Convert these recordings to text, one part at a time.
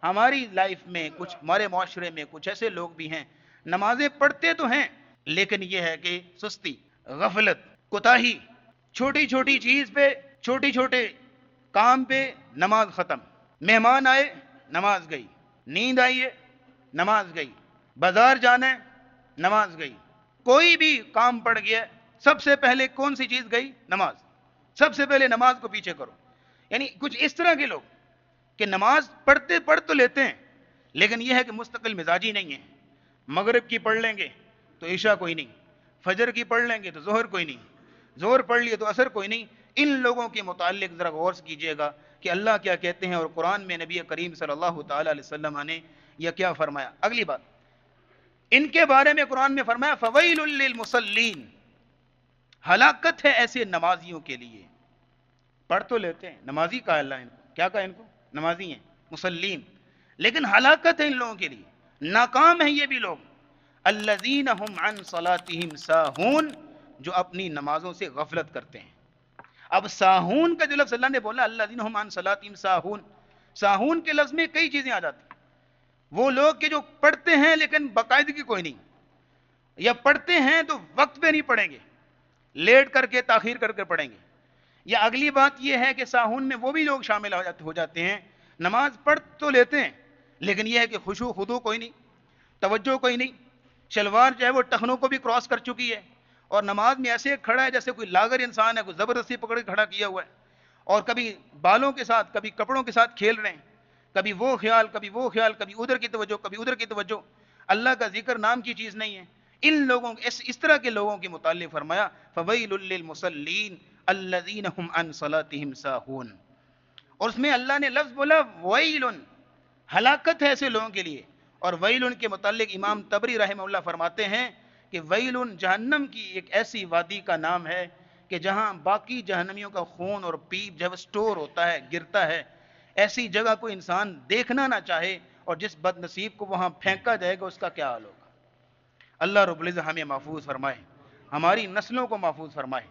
ہماری لائف میں کچھ، ہمارے معاشرے میں کچھ ایسے لوگ بھی ہیں، نمازیں پڑھتے تو ہیں لیکن یہ ہے کہ سستی، غفلت، کوتاہی، چھوٹی چھوٹی چیز پہ، چھوٹی چھوٹے کام پہ نماز ختم، مہمان آئے نماز گئی، نیند آئی ہے نماز گئی، بازار جانا ہے نماز گئی، کوئی بھی کام پڑ گیا سب سے پہلے کون سی چیز گئی؟ نماز، سب سے پہلے نماز کو پیچھے کرو۔ یعنی کچھ اس طرح کے لوگ کہ نماز پڑھ تو لیتے ہیں لیکن یہ ہے کہ مستقل مزاجی نہیں ہے، مغرب کی پڑھ لیں گے تو عشاء کوئی نہیں، فجر کی پڑھ لیں گے تو ظہر کوئی نہیں، ظہر پڑھ لیے تو عصر کوئی نہیں۔ ان لوگوں کے متعلق ذرا غور کیجئے گا کہ اللہ کیا کہتے ہیں اور قرآن میں نبی کریم صلی اللہ تعالی علیہ وسلم نے یہ کیا فرمایا۔ اگلی بات، ان کے بارے میں قرآن میں فرمایا فویل للمصلین، ہلاکت ہے ایسے نمازیوں کے لیے۔ پڑھ تو لیتے ہیں، نمازی کہا اللہ ان کو، کیا کہا ان کو؟ نمازی ہیں، مسلین، لیکن ہلاکت ہے ان لوگوں کے لیے، ناکام ہیں یہ بھی لوگ۔ الذین هم عن صلاتهم ساہون، جو اپنی نمازوں سے غفلت کرتے ہیں۔ اب ساہون کا جو لفظ اللہ نے بولا، الذین هم عن صلاتهم ساہون، ساہون کے لفظ میں کئی چیزیں آ جاتی ہیں۔ وہ لوگ کہ جو پڑھتے ہیں لیکن باقاعدگی کوئی نہیں، یا پڑھتے ہیں تو وقت پہ نہیں پڑھیں گے، لیٹ کر کے تاخیر کر کے پڑھیں گے۔ یا اگلی بات یہ ہے کہ ساہون میں وہ بھی لوگ شامل ہو جاتے ہیں، نماز پڑھ تو لیتے ہیں لیکن یہ ہے کہ خشوع خضوع کوئی نہیں، توجہ کوئی نہیں، شلوار جو ہے وہ ٹخنوں کو بھی کراس کر چکی ہے، اور نماز میں ایسے کھڑا ہے جیسے کوئی لاغر انسان ہے، کوئی زبردستی پکڑ کے کھڑا کیا ہوا ہے، اور کبھی بالوں کے ساتھ کبھی کپڑوں کے ساتھ کھیل رہے ہیں، کبھی وہ خیال کبھی وہ خیال، کبھی ادھر کی توجہ کبھی ادھر کی توجہ، اللہ کا ذکر نام کی چیز نہیں ہے۔ ان لوگوں اس طرح کے لوگوں کے متعلق فرمایا فویل للمصلین الذین هم عن صلاتهم ساہون، اور اس میں اللہ نے لفظ بولا ویل، ہلاکت ہے ایسے لوگوں کے لیے۔ اور ویل کے متعلق امام طبری رحمہ اللہ فرماتے ہیں کہ ویل جہنم کی ایک ایسی وادی کا نام ہے کہ جہاں باقی جہنمیوں کا خون اور پیپ جب سٹور ہوتا ہے، گرتا ہے، ایسی جگہ کوئی انسان دیکھنا نہ چاہے، اور جس بد نصیب کو وہاں پھینکا جائے گا اس کا کیا حال ہوگا۔ اللہ رب العزت ہمیں محفوظ فرمائے، ہماری نسلوں کو محفوظ فرمائے۔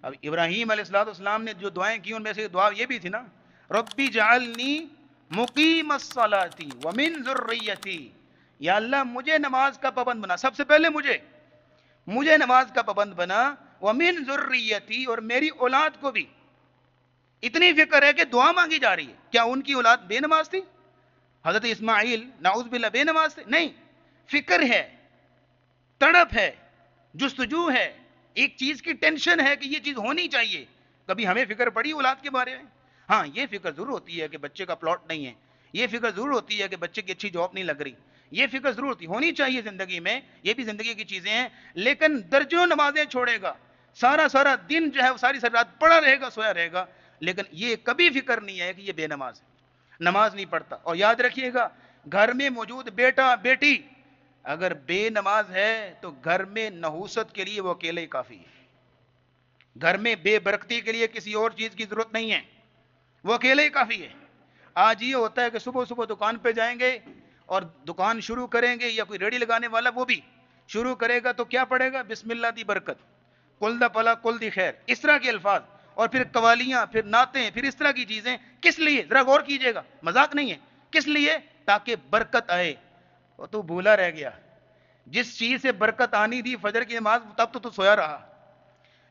اب ابراہیم علیہ السلام نے جو دعائیں کی ان میں سے دعا یہ بھی تھی نا، ربی جعلنی مقیم الصلاۃ ومن ذریتی، یا اللہ مجھے نماز کا پابند بنا، سب سے پہلے مجھے نماز کا پابند بنا، ومن ذریتی، اور میری اولاد کو بھی۔ اتنی فکر ہے کہ دعا مانگی جا رہی ہے۔ کیا ان کی اولاد بے نماز تھی؟ حضرت اسماعیل نعوذ باللہ بے نماز تھے؟ نہیں، فکر ہے، تڑپ ہے، جستجو ہے، ایک چیز کی ٹینشن ہے کہ یہ چیز ہونی چاہیے۔ کبھی ہمیں فکر پڑی اولاد کے بارے میں؟ ہاں، یہ فکر ضرور ہوتی ہے کہ بچے کا پلاٹ نہیں ہے، یہ فکر ضرور ہوتی ہے کہ بچے کی اچھی جاب نہیں لگ رہی، یہ فکر ضرور ہونی چاہیے زندگی میں، یہ بھی زندگی کی چیزیں ہیں۔ لیکن درجنوں نمازیں چھوڑے گا، سارا دن جو ہے وہ ساری رات پڑا رہے گا، سویا رہے گا، لیکن یہ کبھی فکر نہیں ہے کہ یہ بے نماز ہے، نماز نہیں پڑھتا۔ اور یاد رکھیے گا، گھر میں موجود بیٹا بیٹی اگر بے نماز ہے تو گھر میں نحوست کے لیے وہ اکیلے ہی کافی ہے، گھر میں بے برکتی کے لیے کسی اور چیز کی ضرورت نہیں ہے، وہ اکیلے ہی کافی ہے۔ آج یہ ہوتا ہے کہ صبح صبح دکان پہ جائیں گے اور دکان شروع کریں گے، یا کوئی ریڑی لگانے والا وہ بھی شروع کرے گا تو کیا پڑے گا؟ بسم اللہ دی برکت، کل دا پلا کل دی خیر، اس طرح کے الفاظ، اور پھر قوالیاں، پھر نعتیں، پھر اس طرح کی چیزیں۔ کس لیے؟ ذرا غور کیجئے گا، مذاق نہیں ہے، کس لیے؟ تاکہ برکت آئے۔ وہ تو بھولا رہ گیا، جس چیز سے برکت آنی تھی فجر کی نماز، تب تو سویا رہا۔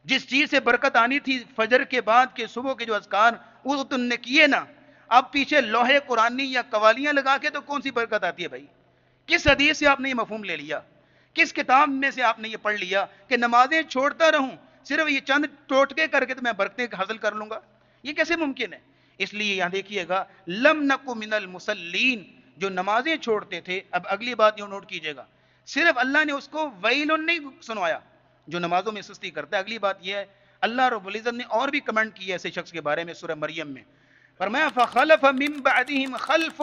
جس چیز سے برکت آنی تھی فجر کے بعد کے صبح کے جو اذکار وہ تم نے کیے نا، اب پیچھے لوہے قرآنی یا قوالیاں لگا کے تو کون سی برکت آتی ہے بھائی؟ کس حدیث سے آپ نے یہ مفہوم لے لیا؟ کس کتاب میں سے آپ نے یہ پڑھ لیا کہ نمازیں چھوڑتا رہوں صرف یہ چند ٹوٹکے کر کے تو میں برکتیں حاصل کر لوں گا؟ یہ کیسے ممکن ہے؟ اس لیے یہاں دیکھیے گا، لم نکو من المصلین، جو نمازیں چھوڑتے تھے۔ اب اگلی بات یہ نوٹ کیجئے گا، صرف اللہ نے اس کو ویل نہیں سنوایا جو نمازوں میں سستی کرتا ہے، اگلی بات یہ ہے اللہ رب العزت نے اور بھی کمنٹ کیا ایسے شخص کے بارے میں سورہ مریم میں، فرمایا فخلف من بعدہم خلف،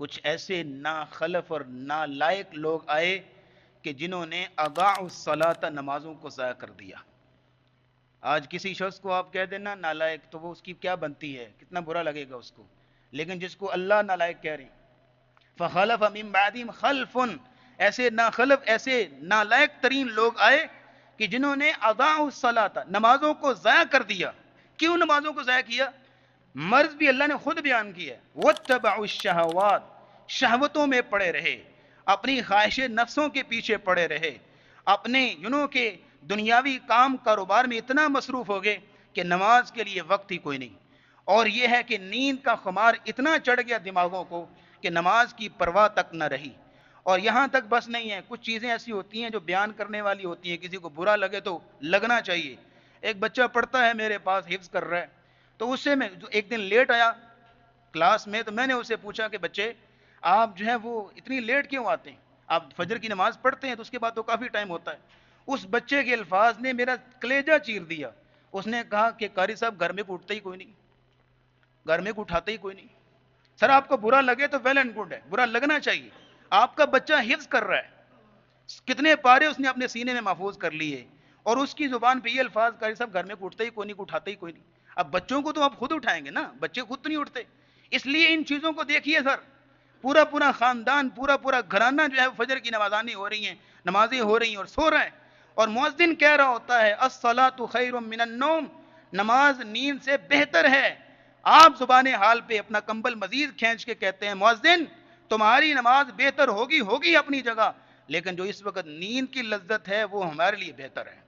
کچھ ایسے ناخلف اور نالائق لوگ آئے کہ جنہوں نے اضاعوا الصلاۃ، نمازوں کو ضائع کر دیا۔ آج کسی شخص کو آپ کہہ دینا نالائق تو وہ اس کی کیا بنتی ہے، کتنا برا لگے گا اس کو، لیکن جس کو اللہ نالائق کہہ رہے ہیں، فخلف من بعدہم خلف، ایسے ناخلف، ایسے نالائق ترین لوگ آئے کہ جنہوں نے اضاعوا الصلاۃ، نمازوں کو ضائع کر دیا۔ کیوں نمازوں کو ضائع کیا؟ مرض بھی اللہ نے خود بیان کیا ہے، وَاتَّبَعُوا الشَّهَوَاتِ، شہوتوں میں پڑے رہے، اپنی خواہش نفسوں کے پیچھے پڑے رہے، اپنے کے دنیاوی کام کاروبار میں اتنا مصروف ہو گئے کہ نماز کے لیے وقت ہی کوئی نہیں۔ اور یہ ہے کہ نیند کا خمار اتنا چڑھ گیا دماغوں کو کہ نماز کی پرواہ تک نہ رہی۔ اور یہاں تک بس نہیں ہے، کچھ چیزیں ایسی ہوتی ہیں جو بیان کرنے والی ہوتی ہیں، کسی کو برا لگے تو لگنا چاہیے۔ ایک بچہ پڑھتا ہے میرے پاس، حفظ کر رہا ہے، تو اس سے میں ایک دن لیٹ آیا کلاس میں، تو میں نے اسے پوچھا کہ بچے آپ جو ہے وہ اتنی لیٹ کیوں آتے ہیں؟ آپ فجر کی نماز پڑھتے ہیں تو اس کے بعد تو کافی ٹائم ہوتا ہے۔ اس بچے کے الفاظ نے میرا کلیجہ چیر دیا۔ اس نے کہا کہ قاری صاحب گھر میں کو اٹھتا ہی کوئی نہیں، گھر میں کو اٹھاتے ہی کوئی نہیں۔ سر آپ کو برا لگے تو ویل اینڈ گڈ ہے، برا لگنا چاہیے۔ آپ کا بچہ حفظ کر رہا ہے، کتنے پارے اس نے اپنے سینے میں محفوظ کر لیے، اور اس کی زبان پہ یہ الفاظ، قاری صاحب گھر میں کو اٹھتا ہی کوئی نہیں، کو اٹھاتے ہی کوئی نہیں۔ اب بچوں کو تو آپ خود اٹھائیں گے نا، بچے خود تو نہیں اٹھتے۔ اس لیے ان چیزوں کو دیکھیے سر، پورا پورا خاندان، پورا پورا گھرانہ جو ہے فجر کی نمازانی ہو رہی ہیں، نمازیں ہو رہی ہیں اور سو رہا ہے، اور مؤذن کہہ رہا ہوتا ہے الصلاۃ خیر من النوم، نماز نیند سے بہتر ہے۔ آپ زبان حال پہ اپنا کمبل مزید کھینچ کے کہتے ہیں مؤذن تمہاری نماز بہتر ہوگی اپنی جگہ، لیکن جو اس وقت نیند کی لذت ہے وہ ہمارے لیے بہتر ہے،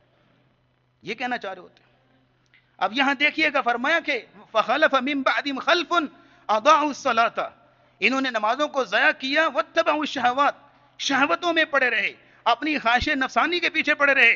یہ کہنا چاہ رہے ہوتے ہیں۔ اب یہاں دیکھیے گا، فرمایا کہ فخلف من بعدهم خلف اضاعوا الصلاۃ، انہوں نے نمازوں کو ضائع کیا، واتبعوا الشہوات، شہوتوں میں پڑے رہے، اپنی خواہش نفسانی کے پیچھے پڑے رہے،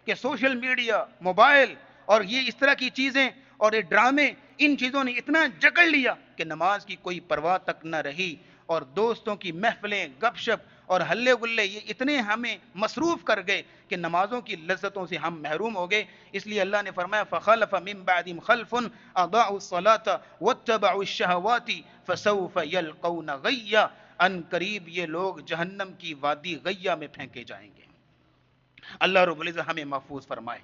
کہ سوشل میڈیا، موبائل اور یہ اس طرح کی چیزیں اور یہ ڈرامے، ان چیزوں نے اتنا جکڑ لیا کہ نماز کی کوئی پرواہ تک نہ رہی، اور دوستوں کی محفلیں، گپ شپ اور ہلے گلے یہ اتنے ہمیں مصروف کر گئے کہ نمازوں کی لذتوں سے ہم محروم ہو گئے۔ اس لیے اللہ نے فرمایا فخلف من بعدهم خلف اضاعوا الصلاۃ واتبعوا الشہوات فسوف یلقون غیا، ان قریب یہ لوگ جہنم کی وادی غیا میں پھینکے جائیں گے۔ اللہ رب العزت ہمیں محفوظ فرمائے۔